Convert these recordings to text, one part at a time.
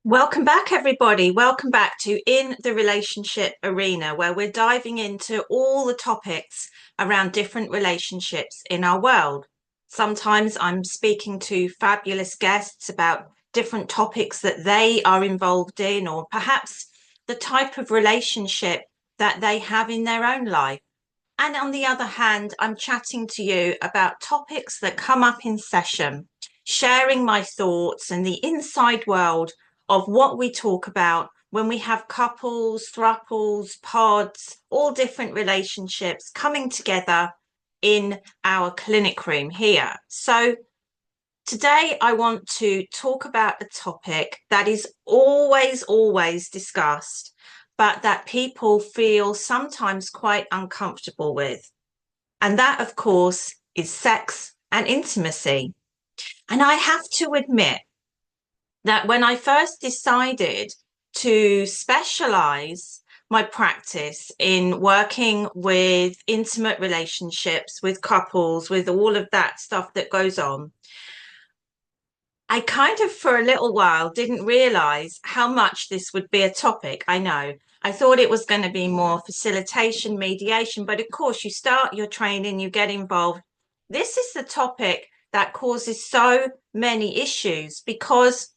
Welcome back, everybody. Welcome back to In the Relationship Arena, where we're diving into all the topics around different relationships in our world. Sometimes I'm speaking to fabulous guests about different topics that they are involved in, or perhaps the type of relationship that they have in their own life. And on the other hand, I'm chatting to you about topics that come up in session, sharing my thoughts and the inside world of what we talk about when we have couples, thruples, pods, all different relationships coming together in our clinic room here. So today I want to talk about a topic that is always discussed, but that people feel sometimes quite uncomfortable with. And that, of course, is sex and intimacy. And I have to admit that when I first decided to specialize my practice in working with intimate relationships, with couples, with all of that stuff that goes on, I kind of, for a little while, didn't realize how much this would be a topic. I know. I thought it was going to be more facilitation, mediation, but of course, you start your training, you get involved. This is the topic that causes so many issues because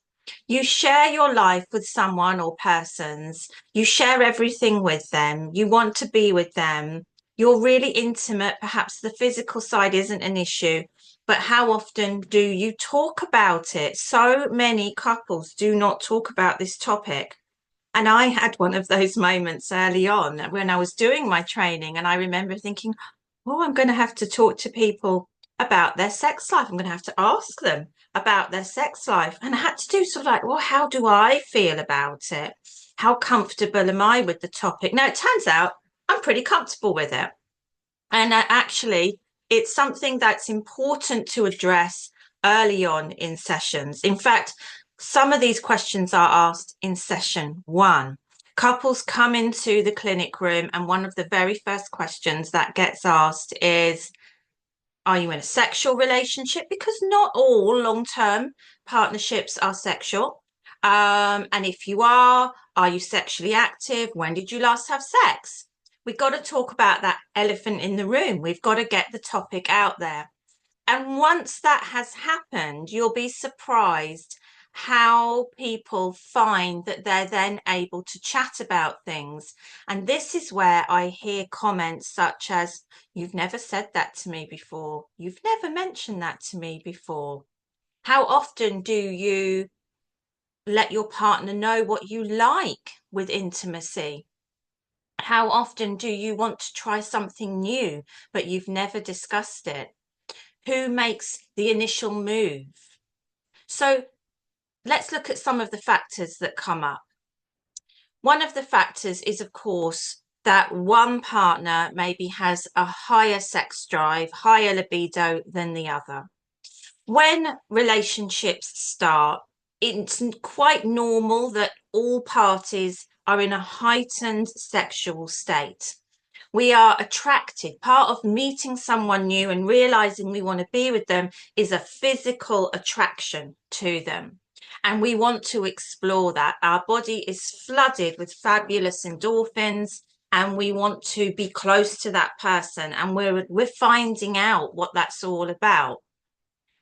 you share your life with someone or persons, you share everything with them, you want to be with them, you're really intimate. Perhaps the physical side isn't an issue, but how often do you talk about it? So many couples do not talk about this topic. And I had one of those moments early on when I was doing my training, and I remember thinking, oh, I'm going to have to talk to people about their sex life. I'm going to have to ask them about their sex life. And I had to do sort of like, well, how do I feel about it? How comfortable am I with the topic? Now, it turns out I'm pretty comfortable with it. And actually, it's something that's important to address early on in sessions. In fact, some of these questions are asked in session one. Couples come into the clinic room, and one of the very first questions that gets asked is, are you in a sexual relationship? Because not all long-term partnerships are sexual. And if you are you sexually active? When did you last have sex? We've got to talk about that elephant in the room. We've got to get the topic out there. And once that has happened, you'll be surprised how people find that they're then able to chat about things. And this is where I hear comments such as, you've never said that to me before. You've never mentioned that to me before. How often do you let your partner know what you like with intimacy? How often do you want to try something new, but you've never discussed it? Who makes the initial move? So let's look at some of the factors that come up. One of the factors is, of course, that one partner maybe has a higher sex drive, higher libido than the other. When relationships start, it's quite normal that all parties are in a heightened sexual state. We are attracted. Part of meeting someone new and realizing we want to be with them is a physical attraction to them. And we want to explore that. Our body is flooded with fabulous endorphins, and we want to be close to that person. And we're finding out what that's all about.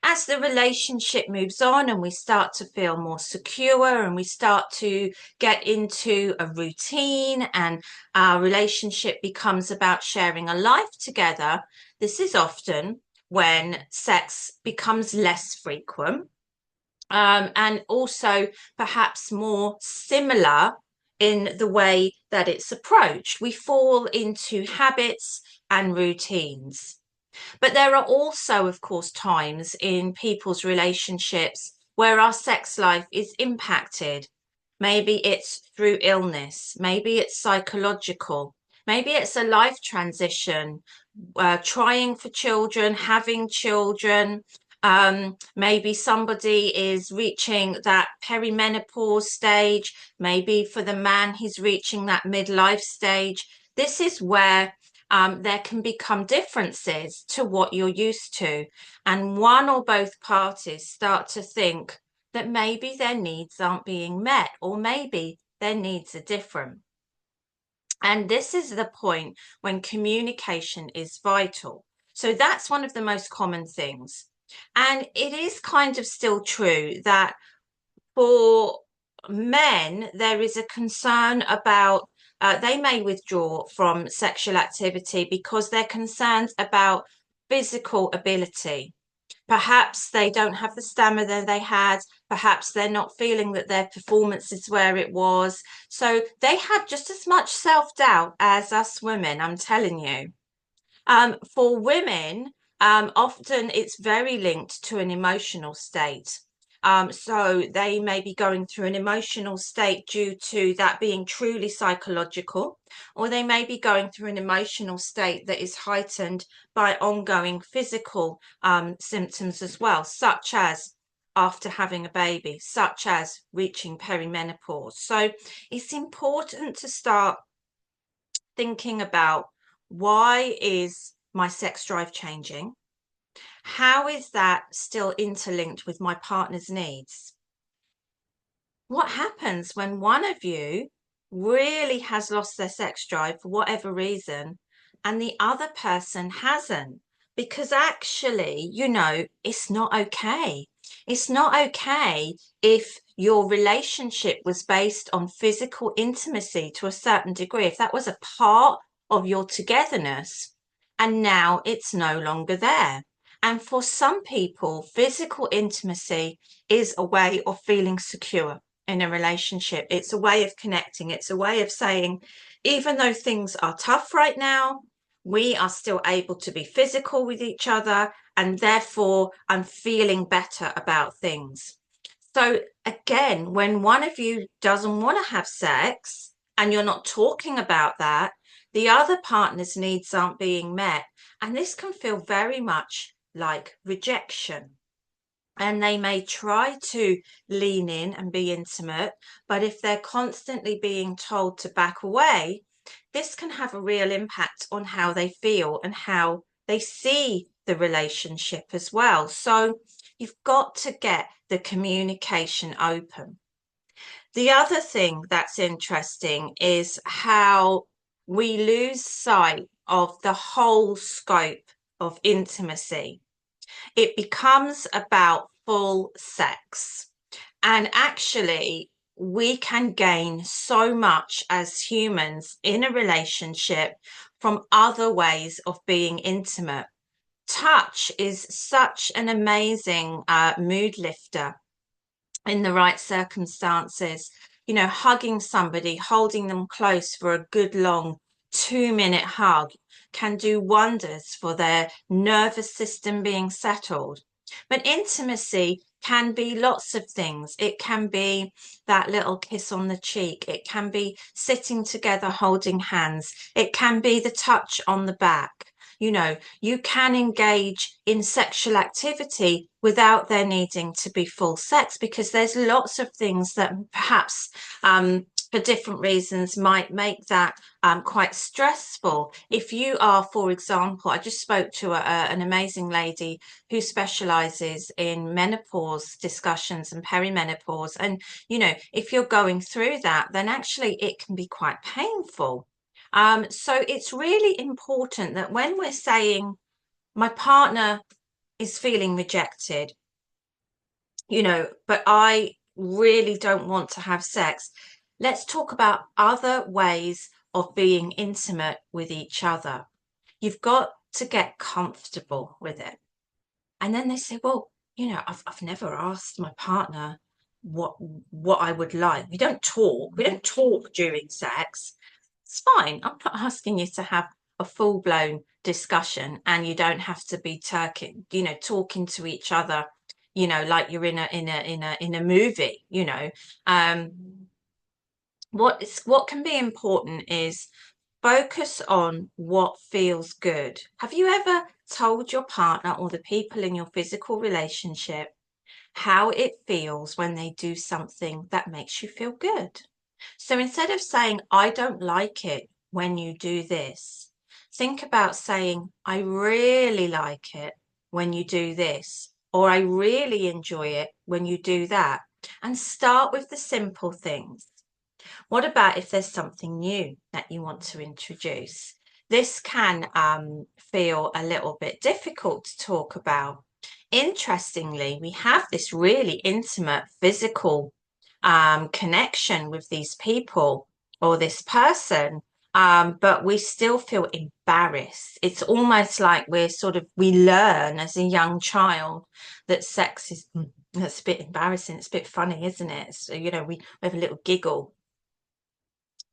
As the relationship moves on and we start to feel more secure and we start to get into a routine and our relationship becomes about sharing a life together, this is often when sex becomes less frequent, and also perhaps more similar in the way that it's approached. We fall into habits and routines. But there are also, of course, times in people's relationships where our sex life is impacted. Maybe it's through illness, maybe it's psychological, maybe it's a life transition, trying for children, having children. Maybe somebody is reaching that perimenopause stage. Maybe for the man, he's reaching that midlife stage. This is where there can become differences to what you're used to. And one or both parties start to think, that maybe their needs aren't being met, or maybe their needs are different. And this is the point when communication is vital. So that's one of the most common things. And it is kind of still true that for men, there is a concern about they may withdraw from sexual activity because they're concerned about physical ability. Perhaps they don't have the stamina they had. Perhaps they're not feeling that their performance is where it was. So they have just as much self-doubt as us women, I'm telling you. For women, often it's very linked to an emotional state. So they may be going through an emotional state due to that being truly psychological, or they may be going through an emotional state that is heightened by ongoing physical symptoms as well, such as after having a baby, such as reaching perimenopause. So it's important to start thinking about, why is my sex drive changing? How is that still interlinked with my partner's needs? What happens when one of you really has lost their sex drive for whatever reason and the other person hasn't? Because actually, it's not okay. It's not okay if your relationship was based on physical intimacy to a certain degree, if that was a part of your togetherness, and now it's no longer there. And for some people, physical intimacy is a way of feeling secure in a relationship. It's a way of connecting. It's a way of saying, even though things are tough right now, we are still able to be physical with each other, and therefore I'm feeling better about things. So again, when one of you doesn't want to have sex and you're not talking about that, the other partner's needs aren't being met. And this can feel very much like rejection. And they may try to lean in and be intimate, but if they're constantly being told to back away, this can have a real impact on how they feel and how they see the relationship as well. So you've got to get the communication open. The other thing that's interesting is how we lose sight of the whole scope of intimacy. It becomes about full sex. And actually, we can gain so much as humans in a relationship from other ways of being intimate. Touch is such an amazing mood lifter in the right circumstances. Hugging somebody, holding them close for a good long 2-minute hug can do wonders for their nervous system being settled. But intimacy can be lots of things. It can be that little kiss on the cheek. It can be sitting together holding hands. It can be the touch on the back. You can engage in sexual activity without there needing to be full sex, because there's lots of things that perhaps for different reasons might make that quite stressful. If you are, for example, I just spoke to an amazing lady who specializes in menopause discussions and perimenopause. And, if you're going through that, then actually it can be quite painful. So it's really important that when we're saying my partner is feeling rejected, but I really don't want to have sex, let's talk about other ways of being intimate with each other. You've got to get comfortable with it. And then they say, well, I've never asked my partner what I would like. We don't talk. We don't talk during sex. It's fine. I'm not asking you to have a full-blown discussion, and you don't have to be talking to each other, like you're in a movie. What can be important is focus on what feels good. Have you ever told your partner or the people in your physical relationship how it feels when they do something that makes you feel good? So instead of saying, I don't like it when you do this, think about saying, I really like it when you do this. or I really enjoy it when you do that. And start with the simple things. What about if there's something new that you want to introduce? This can feel a little bit difficult to talk about. Interestingly, we have this really intimate physical connection with these people or this person, but we still feel embarrassed. It's almost like we learn as a young child that sex is, that's a bit embarrassing. It's a bit funny, isn't it? So, we have a little giggle.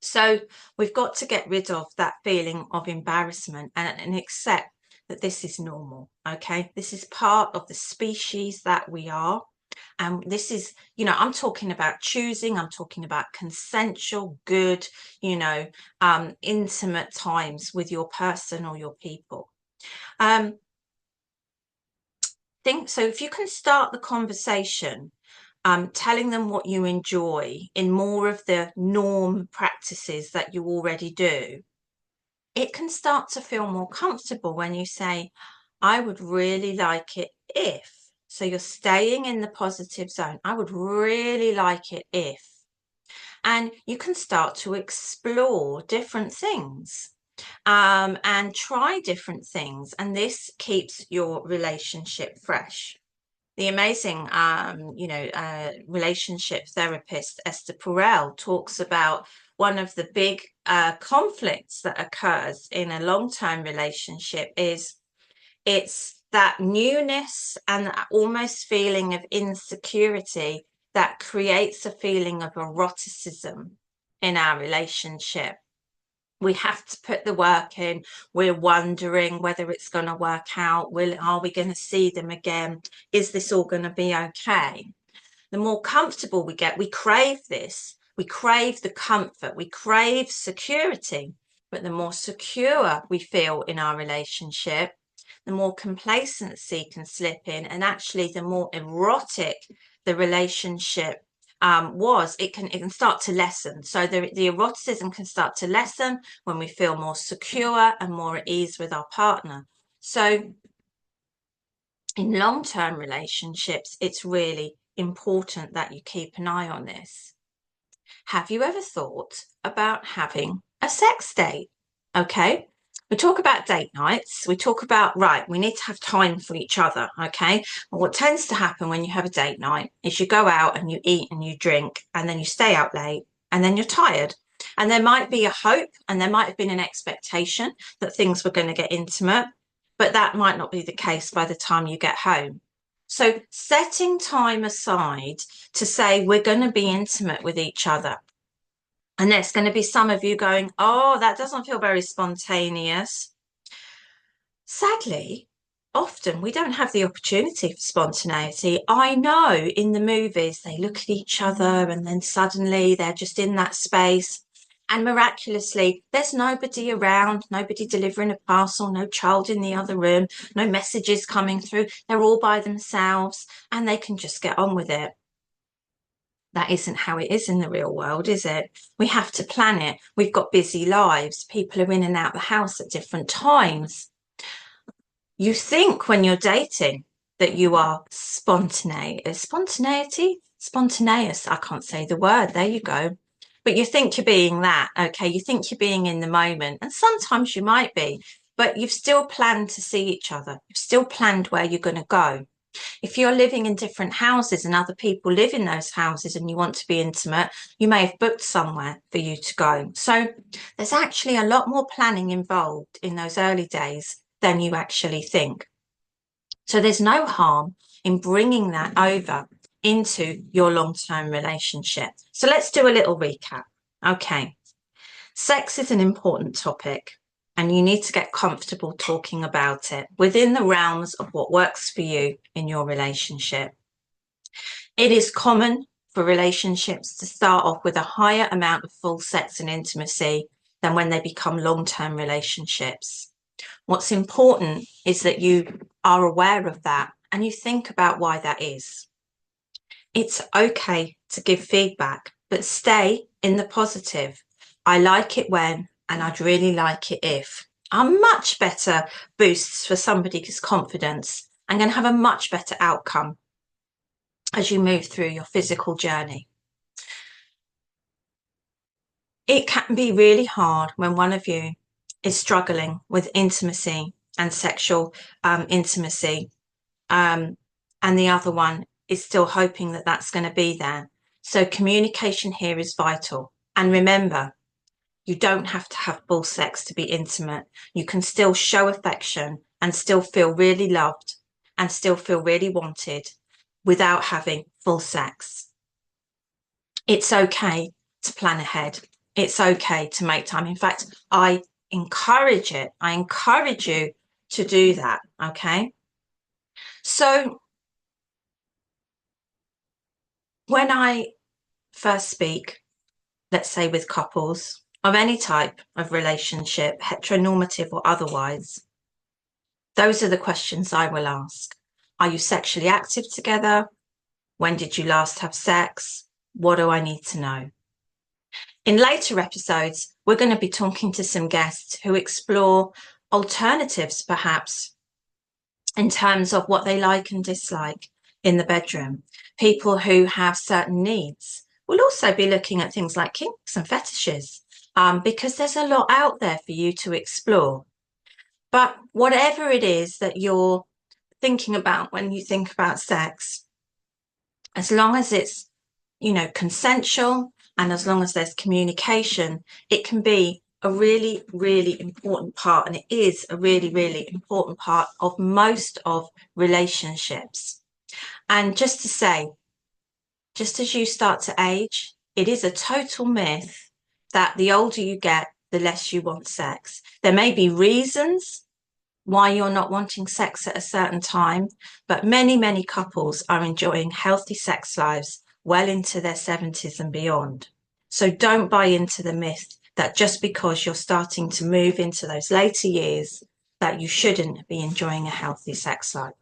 So we've got to get rid of that feeling of embarrassment and accept that this is normal. Okay, this is part of the species that we are. And this is, I'm talking about choosing, I'm talking about consensual, good, intimate times with your person or your people. So if you can start the conversation, telling them what you enjoy in more of the norm practices that you already do, it can start to feel more comfortable when you say, I would really like it if. So you're staying in the positive zone. I would really like it if. And you can start to explore different things and try different things. And this keeps your relationship fresh. The amazing, relationship therapist Esther Perel talks about one of the big conflicts that occurs in a long-term relationship is it's that newness and almost feeling of insecurity that creates a feeling of eroticism in our relationship. We have to put the work in. We're wondering whether it's going to work out. Are we going to see them again? Is this all going to be okay? The more comfortable we get, we crave this. We crave the comfort. We crave security. But the more secure we feel in our relationship, the more complacency can slip in. And actually, the more erotic the relationship it can start to lessen. So the eroticism can start to lessen when we feel more secure and more at ease with our partner. So in long-term relationships, it's really important that you keep an eye on this. Have you ever thought about having a sex date? Okay. We talk about date nights. We talk about, right, we need to have time for each other. Okay. And what tends to happen when you have a date night is you go out and you eat and you drink and then you stay out late and then you're tired. And there might be a hope and there might have been an expectation that things were going to get intimate, but that might not be the case by the time you get home. So setting time aside to say we're going to be intimate with each other. And there's going to be some of you going, oh, that doesn't feel very spontaneous. Sadly, often we don't have the opportunity for spontaneity. I know in the movies, they look at each other and then suddenly they're just in that space. And miraculously, there's nobody around, nobody delivering a parcel, no child in the other room, no messages coming through. They're all by themselves and they can just get on with it. That isn't how it is in the real world, is it? We have to plan it. We've got busy lives. People are in and out of the house at different times. You think when you're dating that you are spontaneous. Spontaneous. I can't say the word. There you go. But you think you're being that, okay? You think you're being in the moment. And sometimes you might be, but you've still planned to see each other. You've still planned where you're going to go. If you're living in different houses and other people live in those houses and you want to be intimate, you may have booked somewhere for you to go. So there's actually a lot more planning involved in those early days than you actually think. So there's no harm in bringing that over into your long-term relationship. So let's do a little recap. Okay. Sex is an important topic and you need to get comfortable talking about it within the realms of what works for you in your relationship. It is common for relationships to start off with a higher amount of full sex and intimacy than when they become long-term relationships. What's important is that you are aware of that and you think about why that is. It's okay to give feedback, but stay in the positive. I like it when, and I'd really like it if, are much better boosts for somebody's confidence and going to have a much better outcome as you move through your physical journey. It can be really hard when one of you is struggling with intimacy and sexual intimacy, and the other one is still hoping that that's going to be there. So communication here is vital. And remember, you don't have to have full sex to be intimate. You can still show affection and still feel really loved and still feel really wanted without having full sex. It's okay to plan ahead. It's okay to make time. In fact, I encourage it. I encourage you to do that. Okay. So when I first speak, let's say with couples of any type of relationship, heteronormative or otherwise, those are the questions I will ask. Are you sexually active together? When did you last have sex? What do I need to know? In later episodes, we're going to be talking to some guests who explore alternatives, perhaps, in terms of what they like and dislike in the bedroom. People who have certain needs. We'll also be looking at things like kinks and fetishes, because there's a lot out there for you to explore. But whatever it is that you're thinking about when you think about sex, as long as it's, consensual, and as long as there's communication, it can be a really, really important part, and it is a really, really important part of most of relationships. And just to say, just as you start to age, it is a total myth that the older you get, the less you want sex. There may be reasons why you're not wanting sex at a certain time, but many, many couples are enjoying healthy sex lives well into their 70s and beyond. So don't buy into the myth that just because you're starting to move into those later years, that you shouldn't be enjoying a healthy sex life.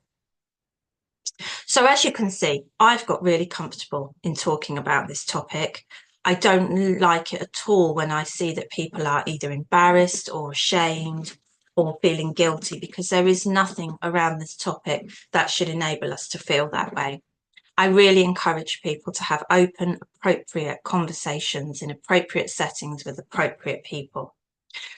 So as you can see, I've got really comfortable in talking about this topic. I don't like it at all when I see that people are either embarrassed or ashamed or feeling guilty, because there is nothing around this topic that should enable us to feel that way. I really encourage people to have open, appropriate conversations in appropriate settings with appropriate people.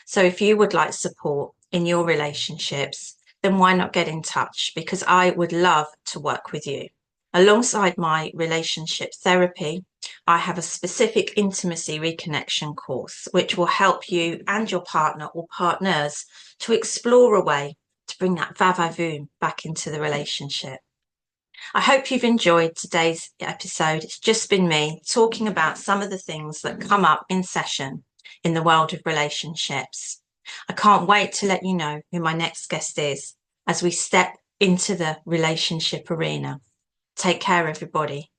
So if you would like support in your relationships, then why not get in touch? Because I would love to work with you. Alongside my relationship therapy, I have a specific intimacy reconnection course, which will help you and your partner or partners to explore a way to bring that va-va-voom back into the relationship. I hope you've enjoyed today's episode. It's just been me talking about some of the things that come up in session in the world of relationships. I can't wait to let you know who my next guest is as we step into the relationship arena. Take care, everybody.